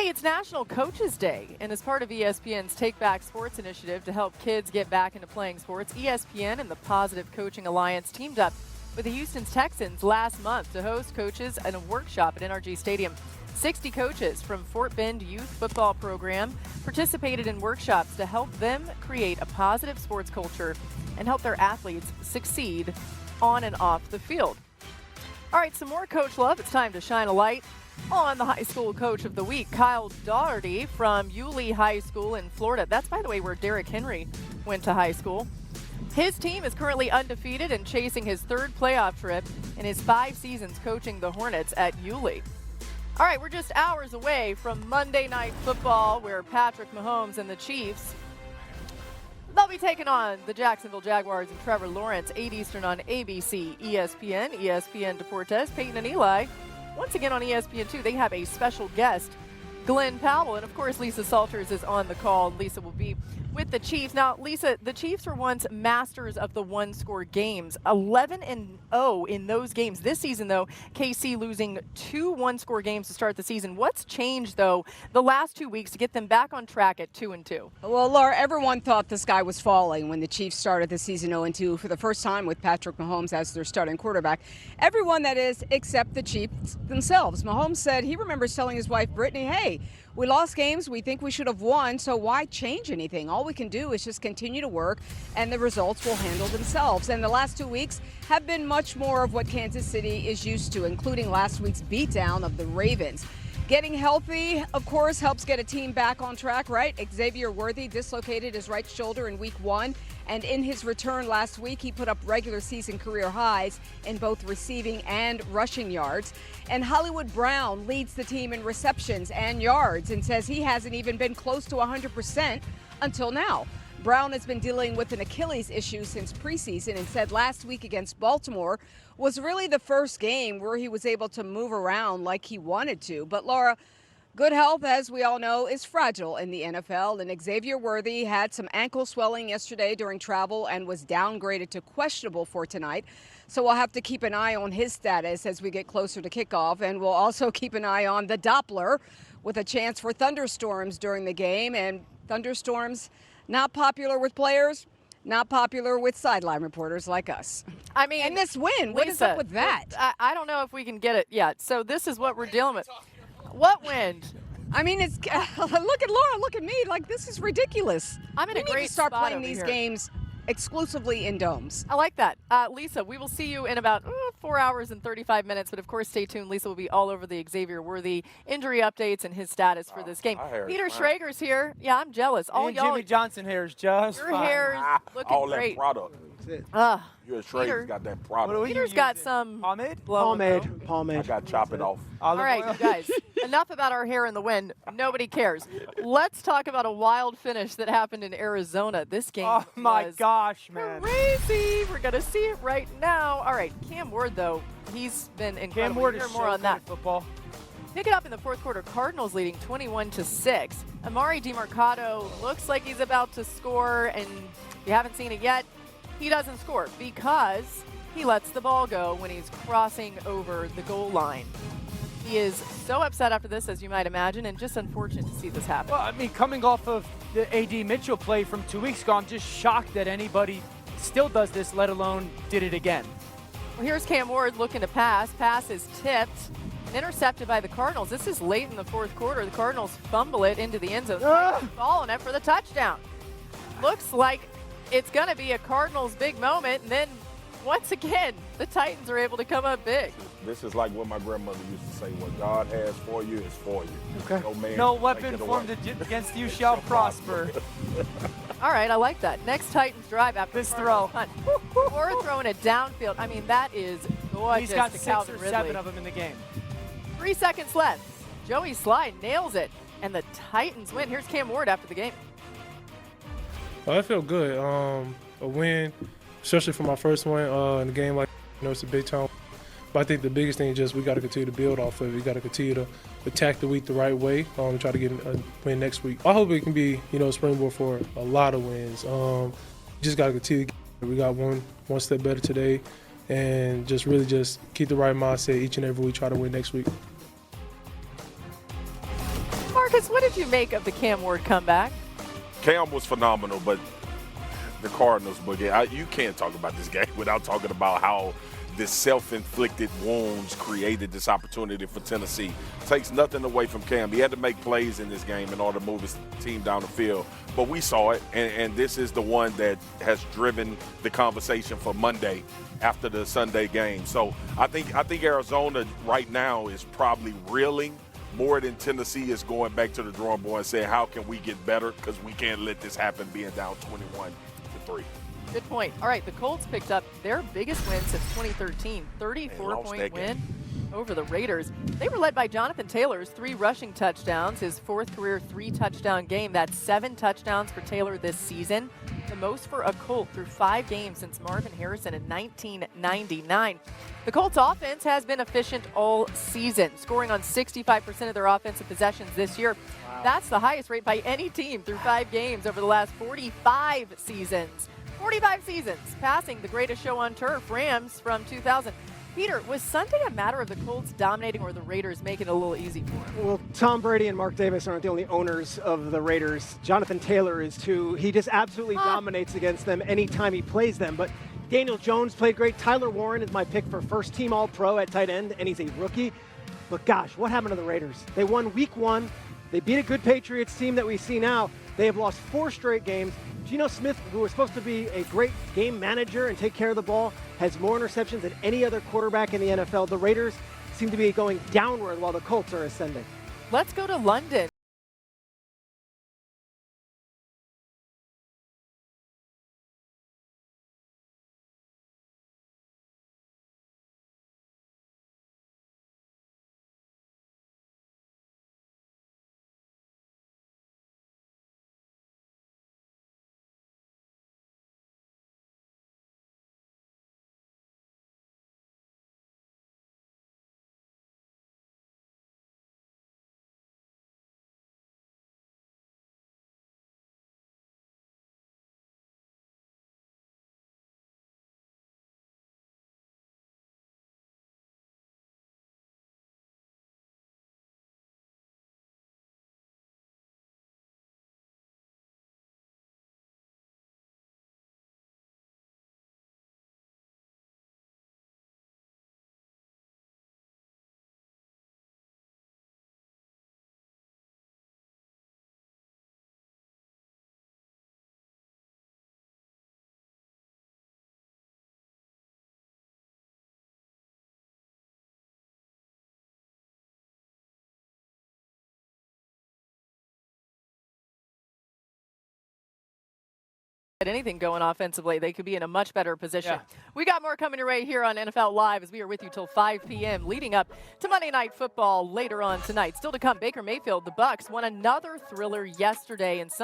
Hey, it's National Coaches Day, and as part of ESPN's Take Back Sports initiative to help kids get back into playing sports, ESPN and the Positive Coaching Alliance teamed up with the Houston Texans last month to host coaches in a workshop at NRG Stadium. 60 coaches from Fort Bend Youth Football Program participated in workshops to help them create a positive sports culture and help their athletes succeed on and off the field. All right, some more Coach Love. It's time to shine a light on the High School Coach of the Week, Kyle Doherty from Yulee High School in Florida. That's, by the way, where Derrick Henry went to high school. His team is currently undefeated and chasing his third playoff trip in his 5 seasons coaching the Hornets at Yulee. All right, we're just hours away from Monday Night Football, where Patrick Mahomes and the Chiefs, they'll be taking on the Jacksonville Jaguars and Trevor Lawrence, 8 Eastern on ABC, ESPN, ESPN Deportes, Peyton and Eli. Once again on ESPN2, they have a special guest, Glenn Powell. And, of course, Lisa Salters is on the call. Lisa will be with the Chiefs. Now, Lisa, the Chiefs were once masters of the one-score games, 11-0 in those games. This season, though, KC losing 2 one-score games to start the season. What's changed, though, the last 2 weeks to get them back on track at 2-2? Well, Laura, everyone thought the sky was falling when the Chiefs started the season 0-2 for the first time with Patrick Mahomes as their starting quarterback. Everyone, that is, except the Chiefs themselves. Mahomes said he remembers telling his wife, Brittany, hey, we lost games we think we should have won, so why change anything? All we can do is just continue to work, and the results will handle themselves. And the last 2 weeks have been much more of what Kansas City is used to, including last week's beatdown of the Ravens. Getting healthy, of course, helps get a team back on track, right? Xavier Worthy dislocated his right shoulder in week 1, and in his return last week, he put up regular season career highs in both receiving and rushing yards. And Hollywood Brown leads the team in receptions and yards and says he hasn't even been close to 100% until now. Brown has been dealing with an Achilles issue since preseason and said last week against Baltimore was really the first game where he was able to move around like he wanted to. But Laura, good health, as we all know, is fragile in the NFL, and Xavier Worthy had some ankle swelling yesterday during travel and was downgraded to questionable for tonight. So we'll have to keep an eye on his status as we get closer to kickoff, and we'll also keep an eye on the Doppler with a chance for thunderstorms during the game. And thunderstorms, not popular with players, not popular with sideline reporters like us. I mean, and this win, what Lisa, is up with that? I don't know if we can get it yet. So this is what we're dealing with. What wind? I mean, it's look at Laura, look at me. Like, this is ridiculous. I'm in we a need great to start spot playing over these here. games exclusively in domes. I like that. Lisa, we will see you in about 4 hours and 35 minutes. But, of course, stay tuned. Lisa will be all over the Xavier Worthy injury updates and his status for this game. Peter Schrager's here. Yeah, I'm jealous. All and y'all. Jimmy Johnson hair is just Your fine. hair's looking all great. that product. You and Schrader's got that product. What do we Peter's use got it? some pomade. blowing, though. I Pomade. got to chop it off. All Olive right, oil. you guys, enough about our hair in the wind. Nobody cares. Let's talk about a wild finish that happened in Arizona. This game Oh my was gosh, man. crazy. We're going to see it right now. All right, Cam Ward, though, he's been incredible. Cam Ward We'll is hear more so on good that. at football. Pick it up in the fourth quarter. Cardinals leading 21-6. Amari DiMercato looks like he's about to score, and if you haven't seen it yet, he doesn't score because he lets the ball go when he's crossing over the goal line. He is so upset after this, as you might imagine, and just unfortunate to see this happen. Well, I mean, coming off of the A.D. Mitchell play from 2 weeks ago, I'm just shocked that anybody still does this, let alone did it again. Well, here's Cam Ward looking to pass. Pass is tipped and intercepted by the Cardinals. This is late in the fourth quarter. The Cardinals fumble it into the end zone. Ball in it for the touchdown. Looks like it's going to be a Cardinals big moment, and then once again, the Titans are able to come up big. This is like what my grandmother used to say, what God has for you is for you. Okay. No man No can weapon take it formed away. against you shall prosper. All right, I like that. Next Titans drive after This the Cardinals throw. punt. Or throwing it downfield. I mean, that is gorgeous. He's got to 6 Calvin or Ridley. 7 of them in the game. 3 seconds left. Joey Slye nails it, and the Titans win. Here's Cam Ward after the game. Oh, I feel good. A win, especially for my first one in a game like, it's a big time. But I think the biggest thing is just we got to continue to build off of it. We got to continue to attack the week the right way and try to get a win next week. I hope it can be, a springboard for a lot of wins. Just got to continue. We got one step better today, and just really just keep the right mindset each and every week. Try to win next week. Marcus, what did you make of the Cam Ward comeback? Cam was phenomenal, but the Cardinals, you can't talk about this game without talking about how this self-inflicted wounds created this opportunity for Tennessee. Takes nothing away from Cam. He had to make plays in this game in order to move his team down the field. But we saw it, and this is the one that has driven the conversation for Monday after the Sunday game. So I think Arizona right now is probably reeling more than Tennessee is going back to the drawing board and saying, how can we get better? Because we can't let this happen being down 21-3. Good point. All right, the Colts picked up their biggest win since 2013, 34-point win over the Raiders. They were led by Jonathan Taylor's 3 rushing touchdowns, his 4th career 3-touchdown game. That's 7 touchdowns for Taylor this season, the most for a Colt through 5 games since Marvin Harrison in 1999. The Colts offense has been efficient all season, scoring on 65% of their offensive possessions this year. Wow. That's the highest rate by any team through 5 games over the last 45 seasons. 45 seasons, passing the greatest show on turf, Rams, from 2000. Peter, was Sunday a matter of the Colts dominating or the Raiders making it a little easy for them? Well, Tom Brady and Mark Davis aren't the only owners of the Raiders. Jonathan Taylor is too. He just absolutely dominates against them anytime he plays them. But Daniel Jones played great. Tyler Warren is my pick for first-team All-Pro at tight end, and he's a rookie. But gosh, what happened to the Raiders? They won Week 1. They beat a good Patriots team that we see now. They have lost 4 straight games. Geno Smith, who was supposed to be a great game manager and take care of the ball, has more interceptions than any other quarterback in the NFL. The Raiders seem to be going downward while the Colts are ascending. Let's go to London. Anything going offensively, they could be in a much better position. Yeah. We got more coming your way here on NFL Live as we are with you till 5 p.m. leading up to Monday Night Football later on tonight. Still to come, Baker Mayfield, the Bucs won another thriller yesterday, and some